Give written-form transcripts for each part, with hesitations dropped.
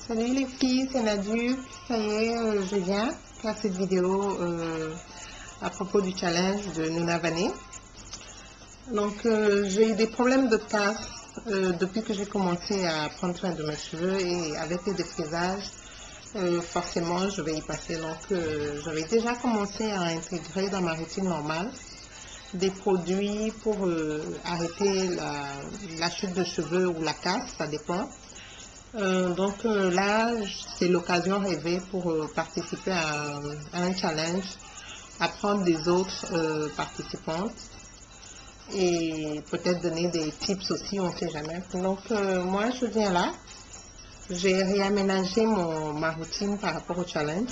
Salut les filles, c'est Nadu. Ça y est, je viens faire cette vidéo à propos du challenge de Nunavane. Donc, j'ai eu des problèmes de casse depuis que j'ai commencé à prendre soin de mes cheveux et avec le défrisage, forcément, je vais y passer. Donc, j'avais déjà commencé à intégrer dans ma routine normale des produits pour arrêter la chute de cheveux ou la casse, ça dépend. Là, c'est l'occasion rêvée pour participer à un challenge, apprendre des autres participantes et peut-être donner des tips aussi, on ne sait jamais. Donc, moi, je viens là. J'ai réaménagé ma routine par rapport au challenge.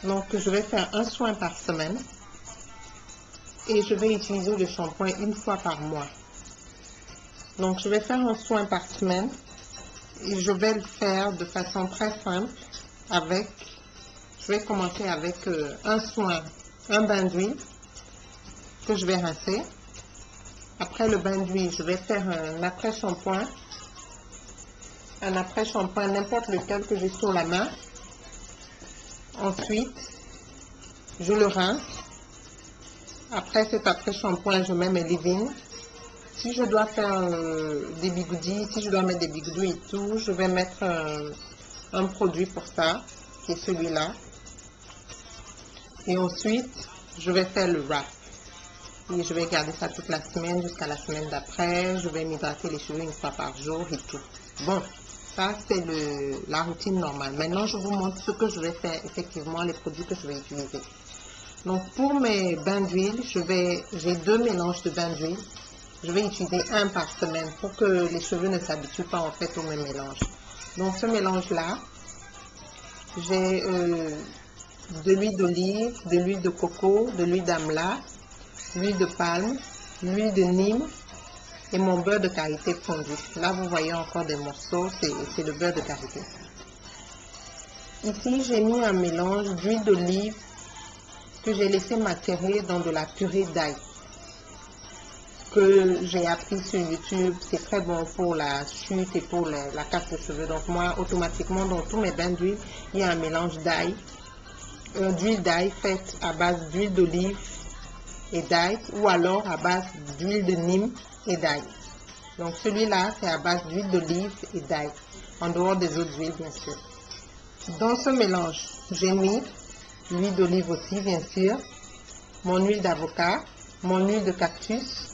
Donc, je vais faire un soin par semaine et je vais utiliser le shampoing une fois par mois. Donc, je vais faire un soin par semaine. Et je vais le faire de façon très simple je vais commencer avec un soin, un bain d'huile que je vais rincer. Après le bain d'huile, je vais faire un après-shampoing. Un après-shampoing, n'importe lequel que j'ai sur la main. Ensuite, je le rince. Après cet après-shampoing, je mets mes leave-in. Si je dois faire des bigoudis, si je dois mettre des bigoudis et tout, je vais mettre un produit pour ça, qui est celui-là. Et ensuite, je vais faire le wrap. Et je vais garder ça toute la semaine jusqu'à la semaine d'après. Je vais m'hydrater les cheveux une fois par jour et tout. Bon, ça c'est la routine normale. Maintenant, je vous montre ce que je vais faire, effectivement, les produits que je vais utiliser. Donc, pour mes bains d'huile, j'ai deux mélanges de bains d'huile. Je vais utiliser un par semaine pour que les cheveux ne s'habituent pas en fait au même mélange. Donc ce mélange-là, j'ai de l'huile d'olive, de l'huile de coco, de l'huile d'amla, l'huile de palme, l'huile de Nîmes et mon beurre de karité fondu. Là, vous voyez encore des morceaux, c'est le beurre de karité. Ici, j'ai mis un mélange d'huile d'olive que j'ai laissé macérer dans de la purée d'ail, que j'ai appris sur YouTube. C'est très bon pour la chute et pour la casse de cheveux. Donc moi, automatiquement, dans tous mes bains d'huile, il y a un mélange d'ail, d'huile d'ail faite à base d'huile d'olive et d'ail, ou alors à base d'huile de Nîmes et d'ail. Donc celui-là, c'est à base d'huile d'olive et d'ail, en dehors des autres huiles, bien sûr. Dans ce mélange, j'ai mis l'huile d'olive aussi, bien sûr, mon huile d'avocat, mon huile de cactus,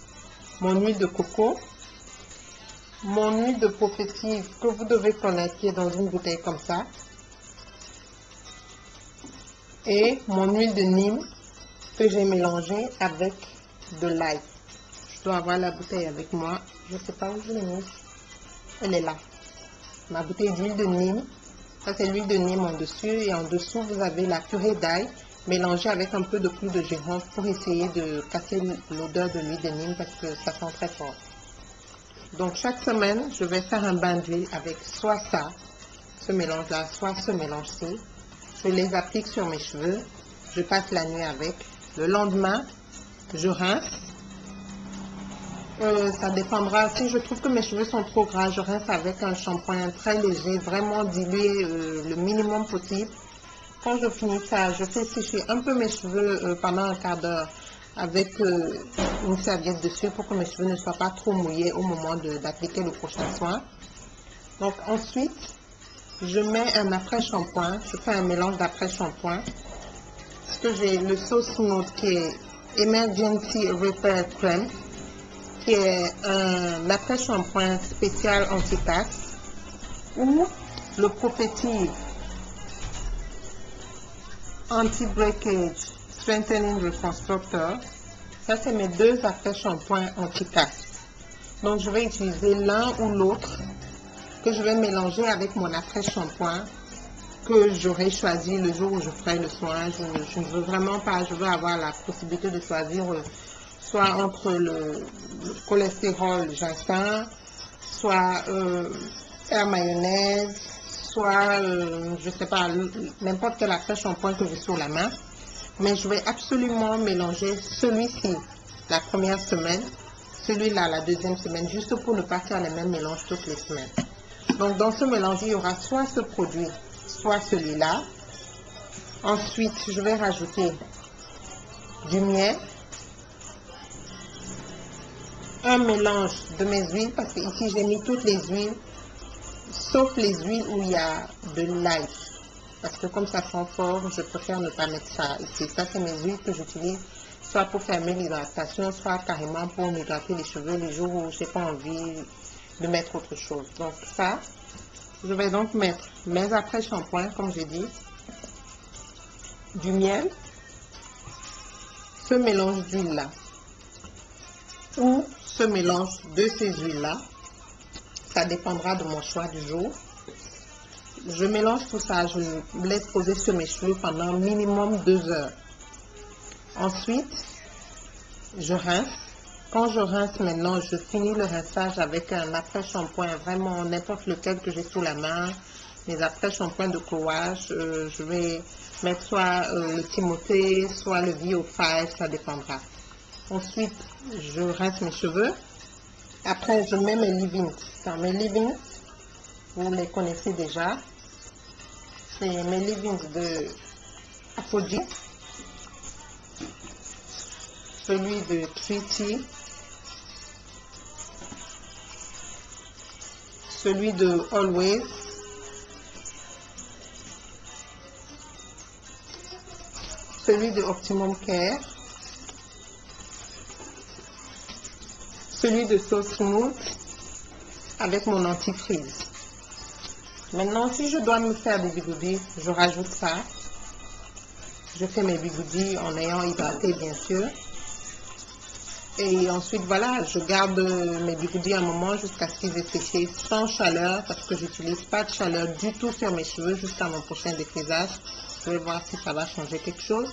mon huile de coco, mon huile de prophétie que vous devez connaître, qui est dans une bouteille comme ça, et mon huile de Nîmes que j'ai mélangée avec de l'ail. Je dois avoir la bouteille avec moi. Je ne sais pas où je l'ai mise. Elle est là. Ma bouteille d'huile de Nîmes. Ça, c'est l'huile de Nîmes en dessus. Et en dessous, vous avez la purée d'ail mélangée avec un peu de clou de girofle pour essayer de casser l'odeur de l'huile de Nîmes parce que ça sent très fort. Donc, chaque semaine, je vais faire un bain d'huile avec soit ça, ce mélange-là, soit ce mélange-ci. Je les applique sur mes cheveux. Je passe la nuit avec. Le lendemain, je rince. Ça dépendra. Si je trouve que mes cheveux sont trop gras, je rince avec un shampoing très léger, vraiment dilué le minimum possible. Quand je finis ça, je fais sécher un peu mes cheveux pendant un quart d'heure avec une serviette dessus pour que mes cheveux ne soient pas trop mouillés au moment d'appliquer le prochain soin. Donc ensuite, je mets un après-shampoing. Je fais un mélange d'après-shampoing. Parce que j'ai le Sauce Note qui est Emergency Repair Cream, qui est un après-shampoing spécial anti-casse, ou le Prophétive Anti-Breakage Strengthening Reconstructor. Ça, c'est mes deux après-shampoings anti-casse. Donc, je vais utiliser l'un ou l'autre que je vais mélanger avec mon après-shampoing que j'aurai choisi le jour où je ferai le soin. Je ne veux vraiment pas, je veux avoir la possibilité de choisir soit entre le cholestérol ginseng, soit air mayonnaise, soit, je sais pas, n'importe quel après-shampoing que j'ai sur la main. Mais je vais absolument mélanger celui-ci la première semaine, celui-là la deuxième semaine, juste pour ne pas faire les mêmes mélanges toutes les semaines. Donc, dans ce mélange, il y aura soit ce produit, soit celui-là. Ensuite, je vais rajouter du miel, un mélange de mes huiles, parce que ici j'ai mis toutes les huiles, sauf les huiles où il y a de l'ail. Parce que comme ça sent fort, je préfère ne pas mettre ça ici. Ça, c'est mes huiles que j'utilise, soit pour fermer l'hydratation, soit carrément pour m'hydrater les cheveux les jours où je n'ai pas envie de mettre autre chose. Donc ça, je vais donc mettre mes après-shampoings, comme j'ai dit, du miel, ce mélange d'huile là, ou ce mélange de ces huiles là, ça dépendra de mon choix du jour. Je mélange tout ça, je laisse poser sur mes cheveux pendant minimum 2 heures. Ensuite, je rince. Quand je rince maintenant, je finis le rinçage avec un après-shampoing, vraiment n'importe lequel que j'ai sous la main. Les après-shampoings de Courage, je vais mettre soit le Timothée, soit le VO5, ça dépendra. Ensuite, je rince mes cheveux. Après, je mets mes leave-ins. Dans mes leave-ins, vous les connaissez déjà. C'est mes leave-ins de Apogee, celui de Treaty, celui de Always, celui de Optimum Care, celui de So Smooth avec mon antifreeze. Maintenant, si je dois me faire des bigoudis, je rajoute ça. Je fais mes bigoudis en ayant hydraté, bien sûr. Et ensuite, voilà, je garde mes bigoudis un moment jusqu'à ce qu'ils aient séché sans chaleur, parce que j'utilise pas de chaleur du tout sur mes cheveux jusqu'à mon prochain défrisage. Je vais voir si ça va changer quelque chose.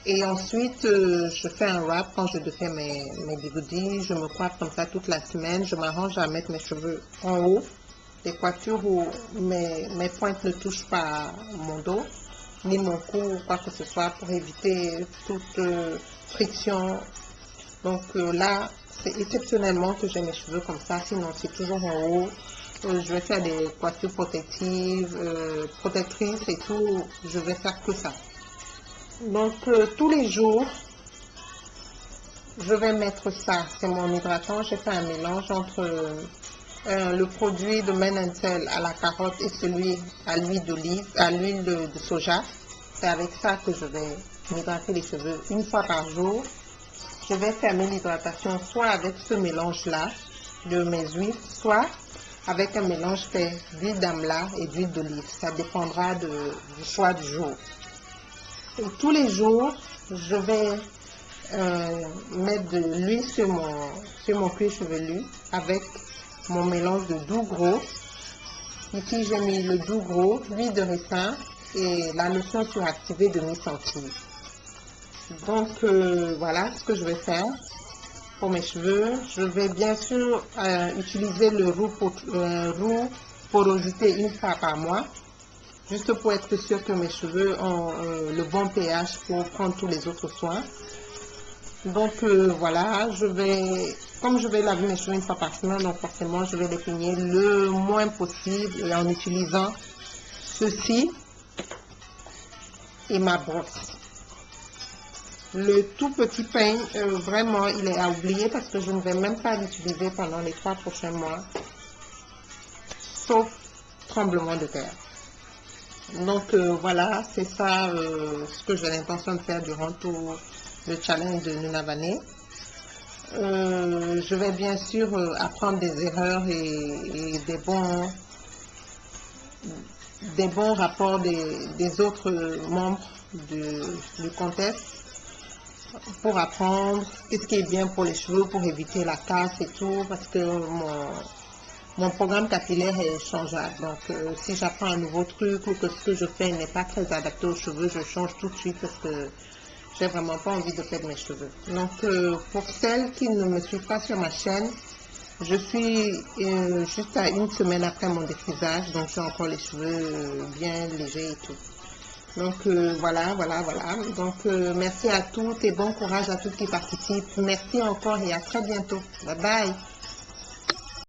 Et ensuite, je fais un wrap quand je défais mes bigoudis. Je me coiffe comme ça toute la semaine. Je m'arrange à mettre mes cheveux en haut. Des coiffures où mes pointes ne touchent pas mon dos, ni mon cou, ou quoi que ce soit, pour éviter toute friction. Donc là, c'est exceptionnellement que j'ai mes cheveux comme ça, sinon c'est toujours en haut. Je vais faire des coiffures protectives, protectrices et tout, je vais faire que ça. Donc tous les jours, je vais mettre ça, c'est mon hydratant, j'ai fait un mélange entre le produit de Men & Tel à la carotte et celui à l'huile d'olive, à l'huile de soja. C'est avec ça que je vais m'hydrater les cheveux une fois par jour. Je vais fermer l'hydratation soit avec ce mélange-là de mes huiles, soit avec un mélange fait d'huile d'amla et d'huile d'olive. Ça dépendra du choix du jour. Et tous les jours, je vais mettre de l'huile sur mon cuir chevelu avec mon mélange de doux gros. Ici, j'ai mis le doux gros, l'huile de ricin et la lotion suractivée de mi-centime. Donc, voilà ce que je vais faire pour mes cheveux. Je vais bien sûr utiliser le roux porosité une fois par mois, juste pour être sûr que mes cheveux ont le bon pH pour prendre tous les autres soins. Donc voilà, comme je vais laver mes cheveux une fois par semaine, donc forcément je vais les peigner le moins possible et en utilisant ceci et ma brosse. Le tout petit peigne, vraiment il est à oublier parce que je ne vais même pas l'utiliser pendant les 3 prochains mois, sauf tremblement de terre. Donc voilà, c'est ça ce que j'ai l'intention de faire durant tout le challenge de Nunavane. Je vais bien sûr apprendre des erreurs et des bons rapports des autres membres du contest pour apprendre qu'est-ce qui est bien pour les cheveux, pour éviter la casse et tout, parce que mon programme capillaire est changeable. Donc, si j'apprends un nouveau truc ou que ce que je fais n'est pas très adapté aux cheveux, je change tout de suite parce que j'ai vraiment pas envie de perdre mes cheveux. Donc, pour celles qui ne me suivent pas sur ma chaîne, je suis juste à 1 semaine après mon défrisage, donc j'ai encore les cheveux bien légers et tout. Donc, voilà. Donc, merci à toutes et bon courage à toutes qui participent. Merci encore et à très bientôt. Bye bye.